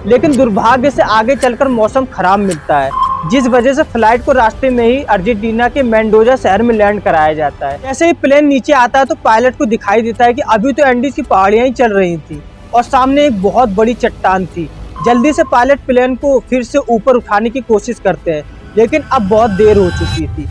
लेकिन दुर्भाग्य से आगे चलकर मौसम खराब मिलता है, जिस वजह से फ्लाइट को रास्ते में ही अर्जेंटीना के मेंडोजा शहर में लैंड कराया जाता है। जैसे ही प्लेन नीचे आता है तो पायलट को दिखाई देता है कि अभी तो एंडीज की पहाड़ियां ही चल रही थी और सामने एक बहुत बड़ी चट्टान थी। जल्दी से पायलट प्लेन को फिर से ऊपर उठाने की कोशिश करते हैं, लेकिन अब बहुत देर हो चुकी थी।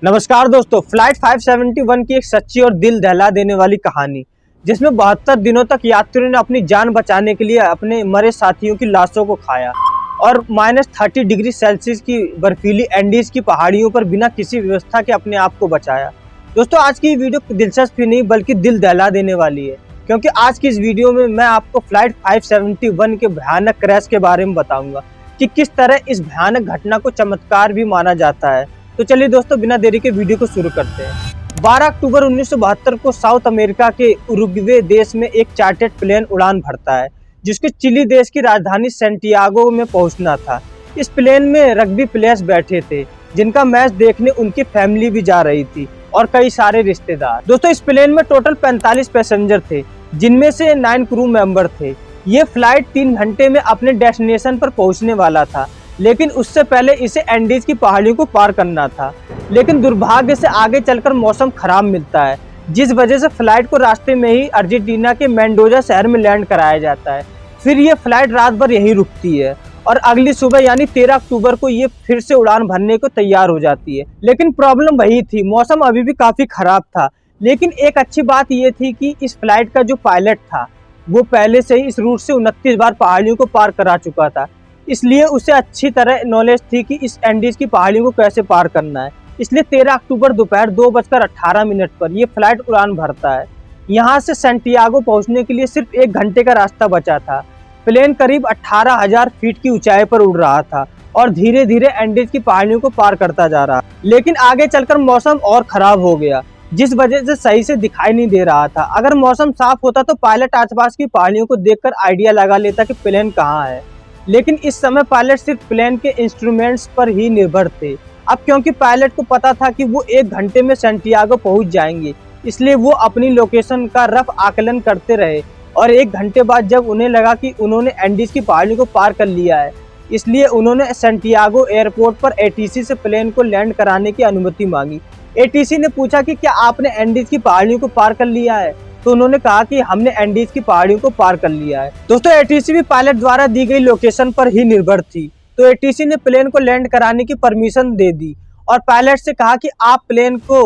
नमस्कार दोस्तों, फ्लाइट 571 की एक सच्ची और दिल दहला देने वाली कहानी, जिसमें 72 दिनों तक यात्रियों ने अपनी जान बचाने के लिए अपने मरे साथियों की लाशों को खाया और -30 डिग्री सेल्सियस की बर्फीली एंडीज की पहाड़ियों पर बिना किसी व्यवस्था के अपने आप को बचाया। दोस्तों, आज की वीडियो दिलचस्प ही नहीं बल्कि दिल दहला देने वाली है, क्योंकि आज की इस वीडियो में मैं आपको फ्लाइट 571 के भयानक क्रैश के बारे में बताऊंगा कि किस तरह इस भयानक घटना को चमत्कार भी माना जाता है। तो चलिए दोस्तों, बिना देरी के वीडियो को शुरू करते हैं। 12 अक्टूबर 1972 को साउथ अमेरिका के उरुग्वे देश में एक चार्टर्ड प्लेन उड़ान भरता है, जिसके चिली देश की राजधानी सैंटियागो में पहुंचना था। इस प्लेन में रग्बी प्लेयर्स बैठे थे, जिनका मैच देखने उनकी फैमिली भी जा रही थी और कई सारे रिश्तेदार। दोस्तों, इस प्लेन में टोटल 45 पैसेंजर थे, जिनमें से 9 क्रू मेंबर थे। ये फ्लाइट 3 घंटे में अपने डेस्टिनेशन पर पहुंचने वाला था, लेकिन उससे पहले इसे एंडीज की पहाड़ियों को पार करना था। लेकिन दुर्भाग्य से आगे चलकर मौसम खराब मिलता है, जिस वजह से फ्लाइट को रास्ते में ही अर्जेंटीना के मेंडोजा शहर में लैंड कराया जाता है। फिर ये फ्लाइट रात भर यहीं रुकती है और अगली सुबह यानी 13 अक्टूबर को ये फिर से उड़ान भरने को तैयार हो जाती है। लेकिन प्रॉब्लम वही थी, मौसम अभी भी काफी खराब था। लेकिन एक अच्छी बात ये थी कि इस फ्लाइट का जो पायलट था वो पहले से ही इस रूट से 29 बार पहाड़ियों को पार करा चुका था, इसलिए उसे अच्छी तरह नॉलेज थी कि इस एंडीज की पहाड़ियों को कैसे पार करना है। इसलिए 13 अक्टूबर दोपहर 2:18 पर यह फ्लाइट उड़ान भरता है। यहाँ से सैंटियागो पहुँचने के लिए सिर्फ 1 घंटे का रास्ता बचा था। प्लेन करीब 18,000 फीट की ऊंचाई पर उड़ रहा था और धीरे धीरे एंडीज की पहाड़ियों को पार करता जा रहा। लेकिन आगे चलकर मौसम और खराब हो गया, जिस वजह से सही से दिखाई नहीं दे रहा था। अगर मौसम साफ होता तो पायलट आसपास की पहाड़ियों को देखकर आइडिया लगा लेता कि प्लेन कहाँ है। लेकिन इस समय पायलट सिर्फ प्लेन के इंस्ट्रूमेंट्स पर ही निर्भर थे। अब क्योंकि पायलट को पता था कि वो 1 घंटे में सैंटियागो पहुंच जाएंगे, इसलिए वो अपनी लोकेशन का रफ आकलन करते रहे और 1 घंटे बाद जब उन्हें लगा कि उन्होंने एंडीज की पहाड़ियों को पार कर लिया है, इसलिए उन्होंने सैंटियागो एयरपोर्ट पर एटीसी से प्लेन को लैंड कराने की अनुमति मांगी। एटीसी ने पूछा कि क्या आपने एंडीज की पहाड़ियों को पार कर लिया है, तो उन्होंने कहा कि हमने एंडीज की पहाड़ियों को पार कर लिया है। दोस्तों, एटीसी भी पायलट द्वारा दी गई लोकेशन पर ही निर्भर थी, तो एटीसी ने प्लेन को लैंड कराने की परमिशन दे दी और पायलट से कहा कि आप प्लेन को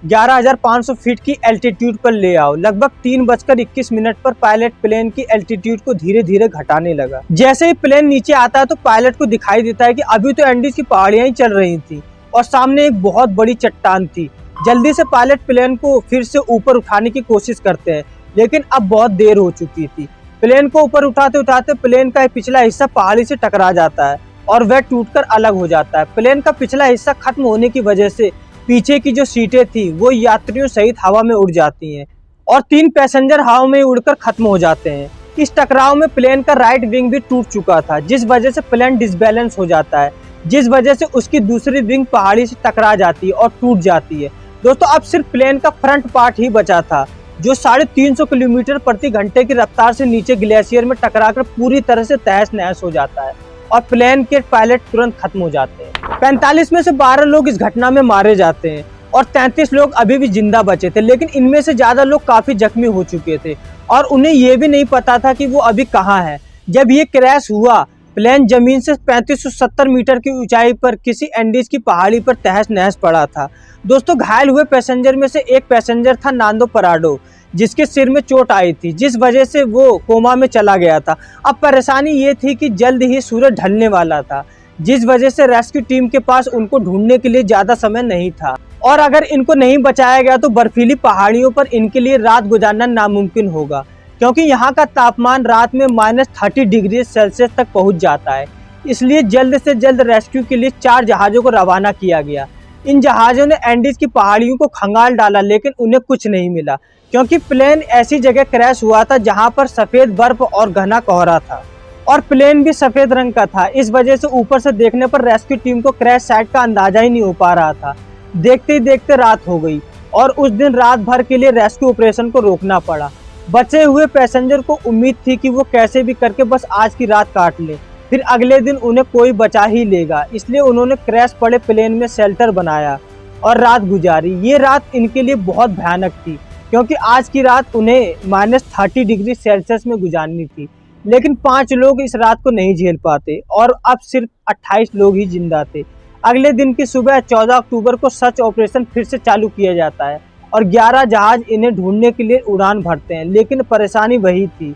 11,500 फीट की एल्टीट्यूड पर ले आओ। लगभग 3:21 पर पायलट प्लेन की एल्टीट्यूड को धीरे धीरे घटाने लगा। जैसे ही प्लेन नीचे आता है तो पायलट को दिखाई देता है कि अभी तो एंडीज की पहाड़ियां ही चल रही थी और सामने एक बहुत बड़ी चट्टान थी। जल्दी से पायलट प्लेन को फिर से ऊपर उठाने की कोशिश करते हैं, लेकिन अब बहुत देर हो चुकी थी। प्लेन को ऊपर उठाते उठाते प्लेन का पिछला हिस्सा पहाड़ी से टकरा जाता है और वह टूटकर अलग हो जाता है। प्लेन का पिछला हिस्सा खत्म होने की वजह से पीछे की जो सीटें थी वो यात्रियों सहित हवा में उड़ जाती हैं और 3 पैसेंजर हवा में उड़कर खत्म हो जाते हैं। इस टकराव में प्लेन का राइट विंग भी टूट चुका था, जिस वजह से प्लेन डिसबैलेंस हो जाता है, जिस वजह से उसकी दूसरी विंग पहाड़ी से टकरा जाती है और टूट जाती है। दोस्तों, अब सिर्फ प्लेन का फ्रंट पार्ट ही बचा था, जो 350 किलोमीटर प्रति घंटे की रफ्तार से नीचे ग्लेशियर में टकराकर पूरी तरह से तहस नहस हो जाता है और प्लेन के पायलट तुरंत खत्म हो जाते हैं। 45 में से 12 लोग इस घटना में मारे जाते हैं और 33 लोग अभी भी जिंदा बचे थे, लेकिन इनमें से ज्यादा लोग काफी जख्मी हो चुके थे और उन्हें ये भी नहीं पता था कि वो अभी कहाँ है। जब ये क्रैश हुआ, प्लेन जमीन से 3570 मीटर की ऊंचाई पर किसी एंडीज की पहाड़ी पर तहस नहस पड़ा था। दोस्तों, घायल हुए पैसेंजर में से एक पैसेंजर था नांदो पराडो, जिसके सिर में चोट आई थी, जिस वजह से वो कोमा में चला गया था। अब परेशानी ये थी कि जल्द ही सूरज ढलने वाला था, जिस वजह से रेस्क्यू टीम के पास उनको ढूंढने के लिए ज्यादा समय नहीं था और अगर इनको नहीं बचाया गया तो बर्फीली पहाड़ियों पर इनके लिए रात गुजारना नामुमकिन होगा, क्योंकि यहाँ का तापमान रात में -30 डिग्री सेल्सियस तक पहुँच जाता है। इसलिए जल्द से जल्द रेस्क्यू के लिए 4 जहाज़ों को रवाना किया गया। इन जहाज़ों ने एंडीज की पहाड़ियों को खंगाल डाला, लेकिन उन्हें कुछ नहीं मिला, क्योंकि प्लेन ऐसी जगह क्रैश हुआ था जहां पर सफ़ेद बर्फ और घना कोहरा था और प्लेन भी सफ़ेद रंग का था। इस वजह से ऊपर से देखने पर रेस्क्यू टीम को क्रैश साइट का अंदाजा ही नहीं हो पा रहा था। देखते ही देखते रात हो गई। और उस दिन रात भर के लिए रेस्क्यू ऑपरेशन को रोकना पड़ा। बचे हुए पैसेंजर को उम्मीद थी कि वो कैसे भी करके बस आज की रात काट ले, फिर अगले दिन उन्हें कोई बचा ही लेगा। इसलिए उन्होंने क्रैश पड़े प्लेन में शेल्टर बनाया और रात गुजारी। ये रात इनके लिए बहुत भयानक थी, क्योंकि आज की रात उन्हें -30 डिग्री सेल्सियस में गुजारनी थी। लेकिन 5 लोग इस रात को नहीं झेल पाते और अब सिर्फ 28 लोग ही जिंदा थे। अगले दिन की सुबह 14 अक्टूबर को सर्च ऑपरेशन फिर से चालू किया जाता है और 11 जहाज इन्हें ढूंढने के लिए उड़ान भरते हैं। लेकिन परेशानी वही थी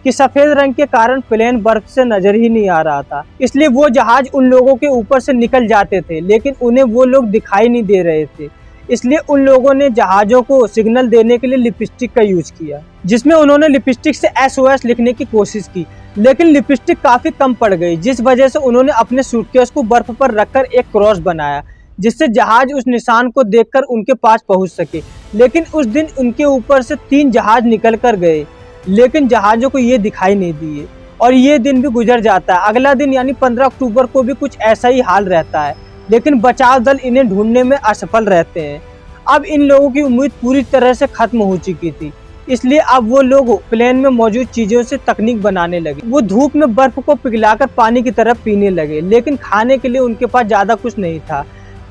कि सफेद रंग के कारण प्लेन बर्फ से नजर ही नहीं आ रहा था। इसलिए वो जहाज उन लोगों के ऊपर से निकल जाते थे, लेकिन उन्हें वो लोग दिखाई नहीं दे रहे थे। इसलिए उन लोगों ने जहाज़ों को सिग्नल देने के लिए लिपस्टिक का यूज किया, जिसमें उन्होंने लिपस्टिक से SOS लिखने की कोशिश की, लेकिन लिपस्टिक काफी कम पड़ गई, जिस वजह से उन्होंने अपने सूटकेस को बर्फ पर रखकर एक क्रॉस बनाया, जिससे जहाज उस निशान को देखकर उनके पास पहुंच सके। लेकिन उस दिन उनके ऊपर से 3 जहाज निकल कर गए, लेकिन जहाज़ों को ये दिखाई नहीं दिए और ये दिन भी गुजर जाता है। अगला दिन यानी 15 अक्टूबर को भी कुछ ऐसा ही हाल रहता है, लेकिन बचाव दल इन्हें ढूंढने में असफल रहते हैं। अब इन लोगों की उम्मीद पूरी तरह से खत्म हो चुकी थी, इसलिए अब वो लोग प्लेन में मौजूद चीजों से तकनीक बनाने लगे। वो धूप में बर्फ को पिघलाकर पानी की तरह पीने लगे, लेकिन खाने के लिए उनके पास ज्यादा कुछ नहीं था।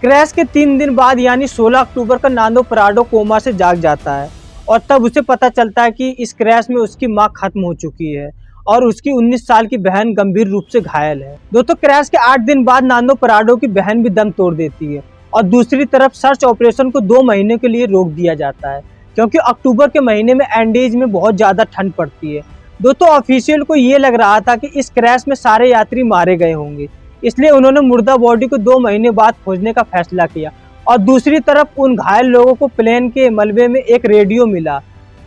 क्रैश के 3 दिन बाद यानी 16 अक्टूबर का नांदो पराडो कोमा से जाग जाता है और तब उसे पता चलता है कि इस क्रैश में उसकी मां खत्म हो चुकी है और उसकी 19 साल की बहन गंभीर रूप से घायल है। दोस्तों, क्रैश के 8 दिन बाद नांदो पराडो की बहन भी दम तोड़ देती है और दूसरी तरफ सर्च ऑपरेशन को 2 महीने के लिए रोक दिया जाता है, क्योंकि अक्टूबर के महीने में एंडीज में बहुत ज्यादा ठंड पड़ती है। दोस्तों, ऑफिशियल को ये लग रहा था कि इस क्रैश में सारे यात्री मारे गए होंगे, इसलिए उन्होंने मुर्दा बॉडी को 2 महीने बाद खोजने का फैसला किया। और दूसरी तरफ उन घायल लोगों को प्लेन के मलबे में एक रेडियो मिला।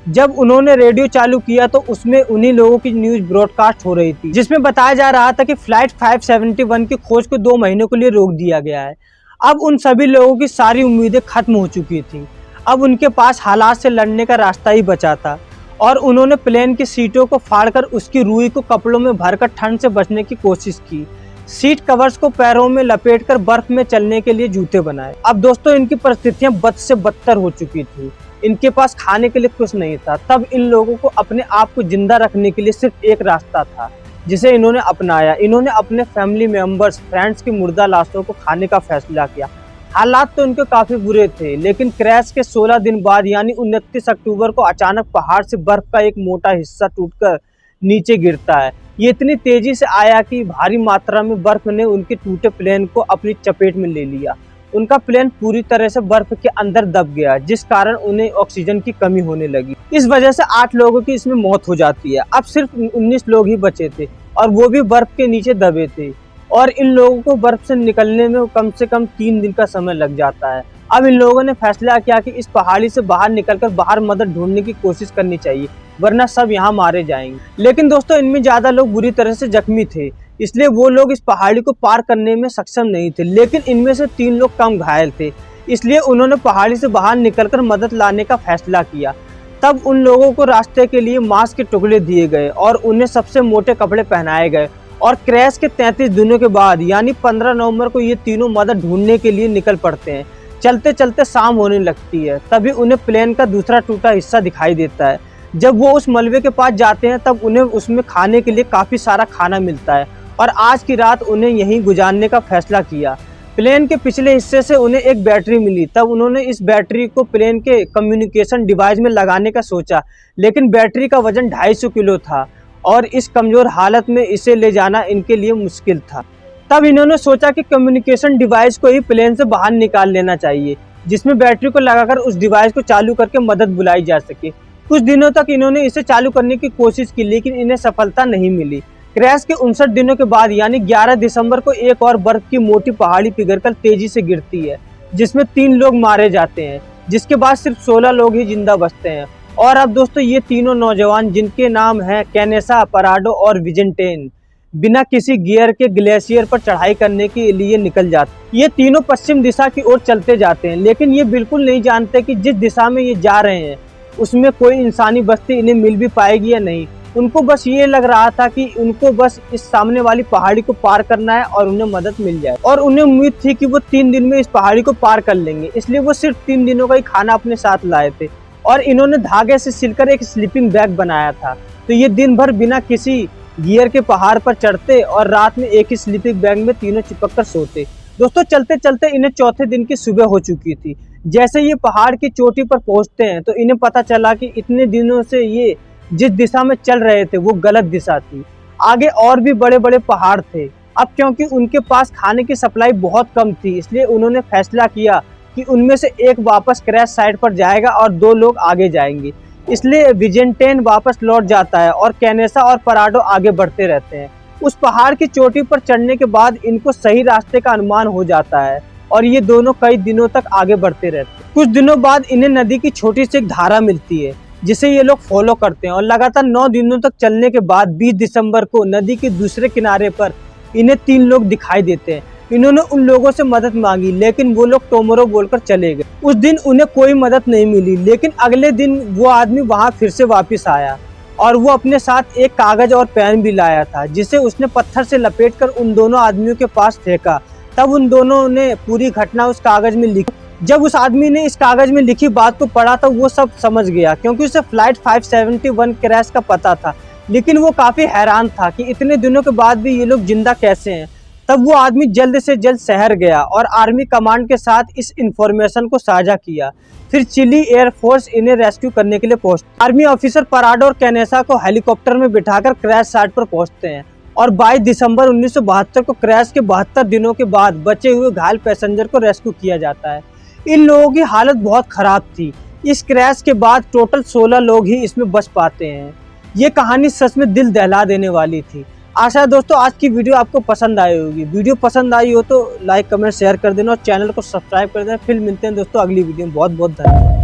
जब उन्होंने रेडियो चालू किया तो उसमें उन्हीं लोगों की न्यूज ब्रॉडकास्ट हो रही थी, जिसमें बताया जा रहा था कि फ्लाइट 571 की खोज को 2 महीनों के लिए रोक दिया गया है। अब उन सभी लोगों की सारी उम्मीदें खत्म हो चुकी थी। अब उनके पास हालात से लड़ने का रास्ता ही बचा था और उन्होंने प्लेन की सीटों को फाड़कर उसकी रुई को कपड़ों में भरकर ठंड से बचने की कोशिश की। सीट कवर्स को पैरों में लपेटकर बर्फ में चलने के लिए जूते बनाए। अब दोस्तों, इनकी परिस्थितियां बद से बदतर हो चुकी थी। इनके पास खाने के लिए कुछ नहीं था। तब इन लोगों को अपने आप को जिंदा रखने के लिए सिर्फ एक रास्ता था, जिसे इन्होंने अपनाया। इन्होंने अपने फैमिली मेंबर्स, फ्रेंड्स की मुर्दा लाशों को खाने का फैसला किया। हालात तो उनके काफी बुरे थे, लेकिन क्रैश के 16 दिन बाद यानी 29 अक्टूबर को अचानक पहाड़ से बर्फ का एक मोटा हिस्सा टूटकर नीचे गिरता है। ये इतनी तेजी से आया कि भारी मात्रा में बर्फ ने उनके टूटे प्लेन को अपनी चपेट में ले लिया। उनका प्लेन पूरी तरह से बर्फ के अंदर दब गया, जिस कारण उन्हें ऑक्सीजन की कमी होने लगी। इस वजह से 8 लोगों की इसमें मौत हो जाती है। अब सिर्फ 19 लोग ही बचे थे और वो भी बर्फ के नीचे दबे थे और इन लोगों को बर्फ से निकलने में कम से कम 3 दिन का समय लग जाता है। अब इन लोगों ने फैसला किया कि इस पहाड़ी से बाहर निकलकर बाहर मदद ढूंढने की कोशिश करनी चाहिए, वरना सब यहाँ मारे जाएंगे। लेकिन दोस्तों, इनमें ज्यादा लोग बुरी तरह से जख्मी थे, इसलिए वो लोग इस पहाड़ी को पार करने में सक्षम नहीं थे। लेकिन इनमें से 3 लोग कम घायल थे, इसलिए उन्होंने पहाड़ी से बाहर निकलकर मदद लाने का फैसला किया। तब उन लोगों को रास्ते के लिए मांस के टुकड़े दिए गए और उन्हें सबसे मोटे कपड़े पहनाए गए। और क्रैश के 33 दिनों के बाद यानी 15 नवंबर को ये तीनों मदद ढूंढने के लिए निकल पड़ते हैं। चलते चलते शाम होने लगती है, तभी उन्हें प्लेन का दूसरा टूटा हिस्सा दिखाई देता है। जब वो उस मलबे के पास जाते हैं तब उन्हें उसमें खाने के लिए काफी सारा खाना मिलता है और आज की रात उन्हें यहीं गुजारने का फैसला किया। प्लेन के पिछले हिस्से से उन्हें एक बैटरी मिली। तब उन्होंने इस बैटरी को प्लेन के कम्युनिकेशन डिवाइस में लगाने का सोचा, लेकिन बैटरी का वजन 250 किलो था और इस कमजोर हालत में इसे ले जाना इनके लिए मुश्किल था। तब इन्होंने सोचा कि कम्युनिकेशन डिवाइस को ही प्लेन से बाहर निकाल लेना चाहिए, जिसमें बैटरी को लगाकर उस डिवाइस को चालू करके मदद बुलाई जा सके। कुछ दिनों तक इन्होंने इसे चालू करने की कोशिश की, लेकिन इन्हें सफलता नहीं मिली। क्रैश के 59 दिनों के बाद यानी 11 दिसंबर को एक और बर्फ की मोटी पहाड़ी पिघलकर तेजी से गिरती है, जिसमें 3 लोग मारे जाते हैं, जिसके बाद सिर्फ 16 लोग ही जिंदा बचते हैं। और अब दोस्तों, ये तीनों नौजवान, जिनके नाम हैं कैनेसा, पराडो और विजेंटेन, बिना किसी गियर के ग्लेशियर पर चढ़ाई करने के लिए निकल जाते। ये तीनों पश्चिम दिशा की ओर चलते जाते हैं, लेकिन ये बिल्कुल नहीं जानते कि जिस दिशा में ये जा रहे हैं उसमें कोई इंसानी बस्ती इन्हें मिल भी पाएगी या नहीं। उनको बस ये लग रहा था कि उनको बस इस सामने वाली पहाड़ी को पार करना है और उन्हें मदद मिल जाए, और उन्हें उम्मीद थी कि वो 3 दिन में इस पहाड़ी को पार कर लेंगे। इसलिए वो सिर्फ 3 दिनों का ही खाना अपने साथ लाए थे और इन्होंने धागे से सिलकर एक स्लीपिंग बैग बनाया था। तो ये दिन भर बिना किसी गियर के पहाड़ पर चढ़ते और रात में एक ही स्लीपिंग बैग में तीनों चिपक कर सोते। दोस्तों चलते चलते इन्हें चौथे दिन की सुबह हो चुकी थी। जैसे ये पहाड़ की चोटी पर पहुंचते हैं तो इन्हें पता चला कि इतने दिनों से ये जिस दिशा में चल रहे थे वो गलत दिशा थी। आगे और भी बड़े बड़े पहाड़ थे। अब क्योंकि उनके पास खाने की सप्लाई बहुत कम थी, इसलिए उन्होंने फैसला किया कि उनमें से एक वापस क्रैश साइट पर जाएगा और 2 लोग आगे जाएंगे। इसलिए विजेंटेन वापस लौट जाता है और कैनेसा और पराडो आगे बढ़ते रहते हैं। उस पहाड़ की चोटी पर चढ़ने के बाद इनको सही रास्ते का अनुमान हो जाता है और ये दोनों कई दिनों तक आगे बढ़ते रहते हैं। कुछ दिनों बाद इन्हें नदी की छोटी सी एक धारा मिलती है जिसे ये लोग फॉलो करते हैं और लगातार 9 दिनों तक चलने के बाद 20 दिसंबर को नदी के दूसरे किनारे पर इन्हें 3 लोग दिखाई देते हैं। इन्होंने उन लोगों से मदद मांगी लेकिन वो लोग टोमोरो बोलकर चले गए। उस दिन उन्हें कोई मदद नहीं मिली, लेकिन अगले दिन वो आदमी वहां फिर से वापस आया और वो अपने साथ एक कागज और पेन भी लाया था जिसे उसने पत्थर से लपेटकर उन दोनों आदमियों के पास फेंका। तब उन दोनों ने पूरी घटना उस कागज में लिखी। जब उस आदमी ने इस कागज में लिखी बात को पढ़ा तो वो सब समझ गया, क्योंकि उसे फ्लाइट 571 क्रैश का पता था। लेकिन वो काफी हैरान था कि इतने दिनों के बाद भी ये लोग जिंदा कैसे हैं। तब वो आदमी जल्द से जल्द शहर गया और आर्मी कमांड के साथ इस इंफॉर्मेशन को साझा किया। फिर चिली एयरफोर्स इन्हें रेस्क्यू करने के लिए पहुंची। आर्मी ऑफिसर पराडो और कैनेसा को हेलीकॉप्टर में बिठाकर क्रैश साइट पर पहुंचते हैं और 22 दिसंबर 1972 को क्रैश के 72 दिनों के बाद बचे हुए घायल पैसेंजर को रेस्क्यू किया जाता है। इन लोगों की हालत बहुत खराब थी। इस क्रैश के बाद टोटल 16 लोग ही इसमें बच पाते हैं। ये कहानी सच में दिल दहला देने वाली थी। आशा है दोस्तों आज की वीडियो आपको पसंद आई होगी। वीडियो पसंद आई हो तो लाइक कमेंट शेयर कर देना और चैनल को सब्सक्राइब कर देना। फिर मिलते हैं दोस्तों अगली वीडियो में। बहुत बहुत धन्यवाद।